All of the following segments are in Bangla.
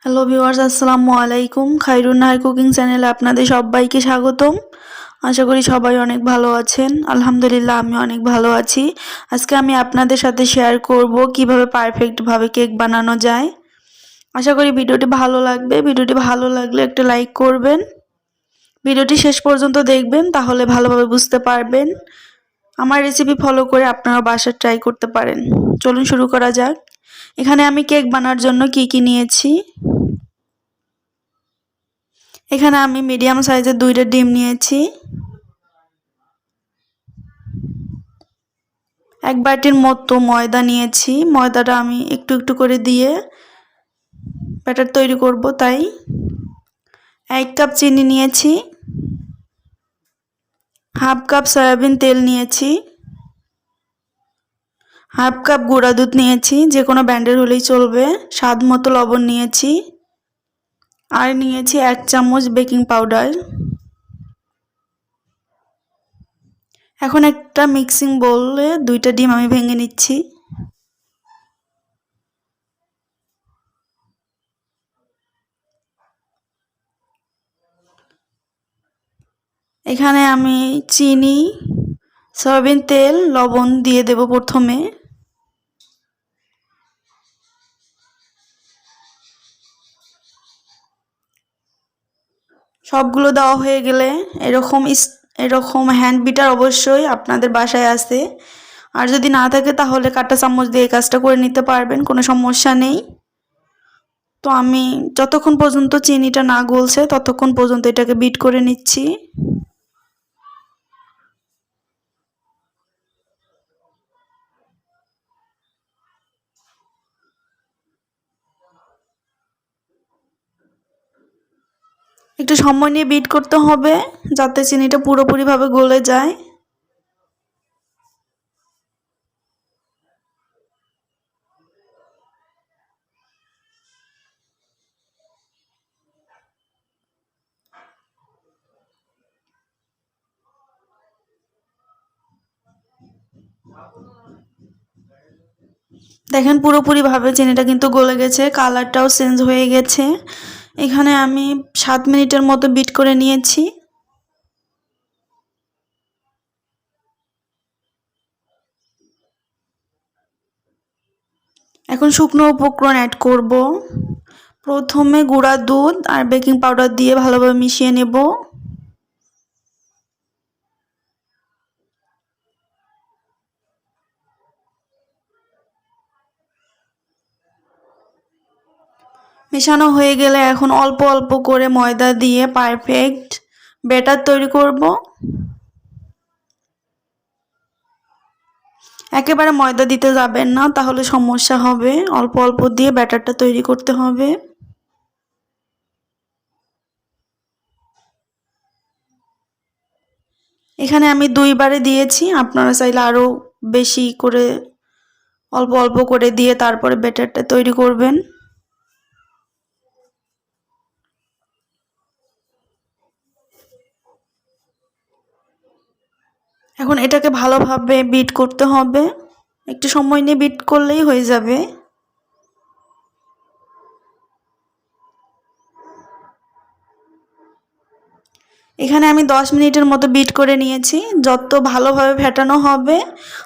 হ্যালো ভিউয়ার্স, আসসালামু আলাইকুম। খাইরুন নাহার কুকিং চ্যানেলে আপনাদের সবাইকে স্বাগতম। আশা করি সবাই অনেক ভালো আছেন। আলহামদুলিল্লাহ আমি অনেক ভালো আছি। আজকে আমি আপনাদের সাথে শেয়ার করব কিভাবে পারফেক্টভাবে কেক বানানো যায়। আশা করি ভিডিওটি ভালো লাগবে। ভিডিওটি ভালো লাগলে একটা লাইক করবেন। ভিডিওটি শেষ পর্যন্ত দেখবেন, তাহলে ভালোভাবে বুঝতে পারবেন। আমার রেসিপি ফলো করে আপনারা বাসায় ট্রাই করতে পারেন। চলুন শুরু করা যাক। এখানে আমি কেক বানানোর জন্য কি নিয়েছি। এখানে আমি মিডিয়াম সাইজের 2টা ডিম নিয়েছি। 1 বাটির মতো ময়দা নিয়েছি। ময়দাটা আমি একটু একটু করে দিয়ে ব্যাটার তৈরি করব, তাই 1 কাপ চিনি নিয়েছি। হাফ কাপ সয়াবিন তেল নিয়েছি। হাফ কাপ গুঁড়া দুধ নিয়েছি, যে কোনো ব্র্যান্ডের হলেই চলবে। স্বাদ মতো লবণ নিয়েছি। আর নিয়েছি 1 চামচ বেকিং পাউডার। এখন একটা মিক্সিং বোলে 2টা ডিম আমি ভেঙে নিচ্ছি। এখানে আমি চিনি, সয়াবিন তেল, লবণ দিয়ে দেব প্রথমে। সবগুলো দেওয়া হয়ে গেলে এরকম হ্যান্ড বিটার অবশ্যই আপনাদের বাসায় আছে। আর যদি না থাকে তাহলে কাঁটা চামচ দিয়ে কাজটা করে নিতে পারবেন, কোনো সমস্যা নেই। তো আমি যতক্ষণ পর্যন্ত চিনিটা না গলছে ততক্ষণ পর্যন্ত এটাকে বিট করে নিচ্ছি। একটু সময় নিয়ে বিট করতে হবে যাতে চিনিটা পুরোপুরিভাবে গলে যায়। দেখেন পুরোপুরিভাবে চিনিটা কিন্তু গলে গেছে, কালারটাও চেঞ্জ হয়ে গেছে। এখানে আমি 7 মিনিটের মতো বিট করে নিয়েছি। এখন শুকনো উপকরণ অ্যাড করব। প্রথমে গুঁড়া দুধ আর বেকিং পাউডার দিয়ে ভালোভাবে মিশিয়ে নেব। মেশানো হয়ে গেলে এখন অল্প অল্প করে ময়দা দিয়ে পারফেক্ট ব্যাটার তৈরি করব। একেবারে ময়দা দিতে যাবেন না, তাহলে সমস্যা হবে। অল্প অল্প দিয়ে ব্যাটারটা তৈরি করতে হবে। এখানে আমি 2 বারে দিয়েছি, আপনারা চাইলে আরো বেশি করে অল্প অল্প করে দিয়ে তারপরে ব্যাটারটা তৈরি করবেন। এখন এটাকে ভালোভাবে বিট করতে হবে। একটু সময় নিয়ে বিট করলেই হয়ে যাবে। এখানে আমি 10 মিনিটের মতো বিট করে নিয়েছি। যত ভালোভাবে ফেটানো হবে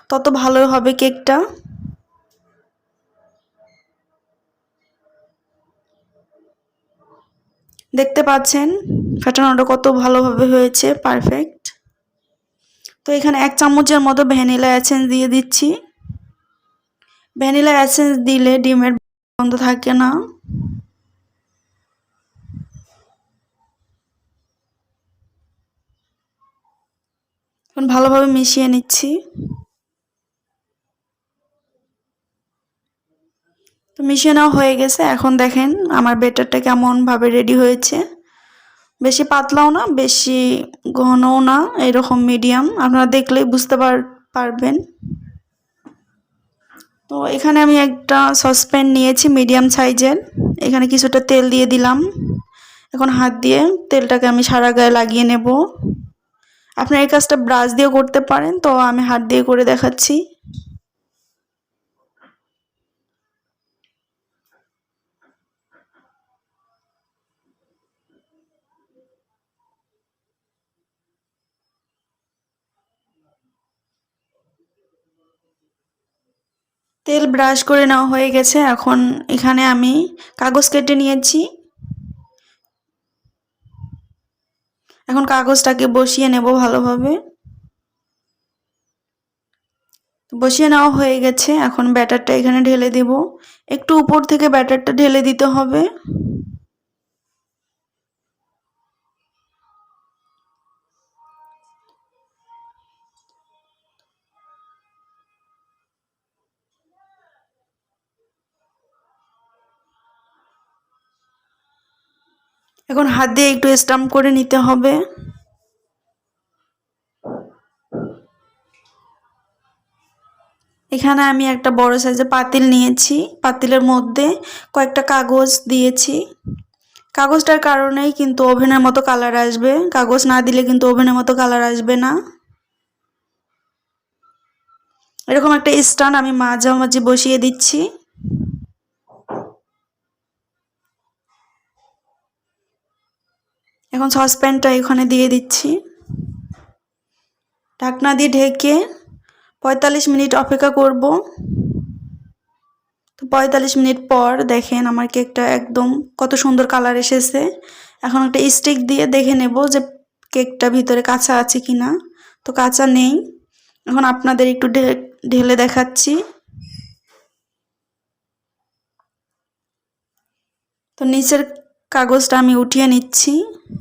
তত ভালো হবে কেকটা। দেখতে পাচ্ছেন ফেটানোটা কত ভালোভাবে হয়েছে, পারফেক্ট। তো এখানে 1 চামচের মতো ভ্যানিলা এসেন্স দিয়ে দিচ্ছি। ভ্যানিলা এসেন্স দিলে ডিমের গন্ধ থাকে না। এখন ভালোভাবে মিশিয়ে নিচ্ছি। তো মিশিয়ে নেওয়া হয়ে গেছে। এখন দেখেন আমার ব্যাটারটা কেমনভাবে রেডি হয়েছে। বেশি পাতলাও না, বেশি ঘনও না, এরকম মিডিয়াম। আপনারা দেখলেই বুঝতে পারবেন। তো এখানে আমি একটা সসপ্যান নিয়েছি মিডিয়াম সাইজের। এখানে কিছুটা তেল দিয়ে দিলাম। এখন হাত দিয়ে তেলটাকে আমি সারা গায়ে লাগিয়ে নেব। আপনারা এই কাজটা ব্রাশ দিয়ে করতে পারেন, তো আমি হাত দিয়ে করে দেখাচ্ছি। তেল ব্রাশ করে নেওয়া হয়ে গেছে। এখন এখানে আমি কাগজ কেটে নিয়েছি। এখন কাগজটাকে বসিয়ে নেব ভালোভাবে। বসিয়ে নেওয়া হয়ে গেছে। এখন ব্যাটারটা এখানে ঢেলে দেব। একটু উপর থেকে ব্যাটারটা ঢেলে দিতে হবে। এখন হাত দিয়ে একটু স্টাম্প করে নিতে হবে। এখানে আমি একটা বড় সাইজের পাতিল নিয়েছি। পাতিলের মধ্যে কয়েকটা কাগজ দিয়েছি। কাগজটার কারণেই কিন্তু ওভেনের মতো কালার আসবে। কাগজ না দিলে কিন্তু ওভেনের মতো কালার আসবে না। এরকম একটা স্ট্যান্ড আমি মাঝামাঝি বসিয়ে দিচ্ছি। এখন সসপ্যানটা এখানে দিয়ে দিচ্ছি। ঢাকনা দিয়ে ঢেকে 45 মিনিট অপেক্ষা করব। তো 45 মিনিট পর দেখেন আমার কেকটা একদম কত সুন্দর কালার এসেছে। এখন একটা স্টিক দিয়ে দেখে নেব যে কেকটা ভিতরে কাঁচা আছে কিনা। তো কাঁচা নেই। এখন আপনাদের একটু ঢেলে দেখাচ্ছি। তো নিচের কাগজটা আমি উঠিয়ে নিচ্ছি।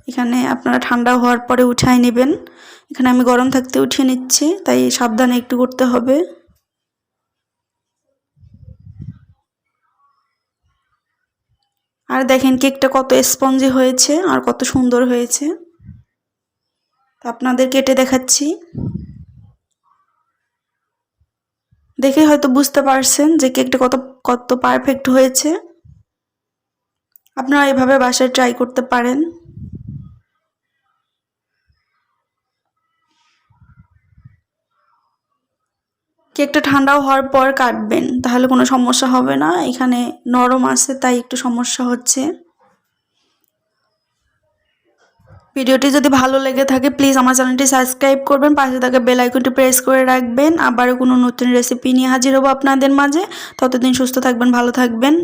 এখানে আপনারা ঠান্ডা হওয়ার পরে উঠাই নেবেন। এখানে আমি গরম থাকতে উঠিয়ে নিচ্ছি, তাই সাবধানে একটু করতে হবে। আর দেখেন কেকটা কত স্পঞ্জি হয়েছে আর কত সুন্দর হয়েছে। তো আপনাদের কেটে দেখাচ্ছি। দেখে হয়তো বুঝতে পারছেন যে কেকটা কত কত পারফেক্ট হয়েছে। আপনারা এভাবে বাসায় ট্রাই করতে পারেন। কেকটা ঠান্ডা হওয়ার পর কাটবেন, তাহলে কোনো সমস্যা হবে না। এখানে নরম আছে তাই একটু সমস্যা হচ্ছে। ভিডিওটি যদি ভালো লেগে থাকে প্লিজ আমার চ্যানেলটি সাবস্ক্রাইব করবেন, পাশে থাকা বেল আইকনটি প্রেস করে রাখবেন। আবারও কোনো নতুন রেসিপি নিয়ে হাজির হব আপনাদের মাঝে। ততদিন সুস্থ থাকবেন, ভালো থাকবেন।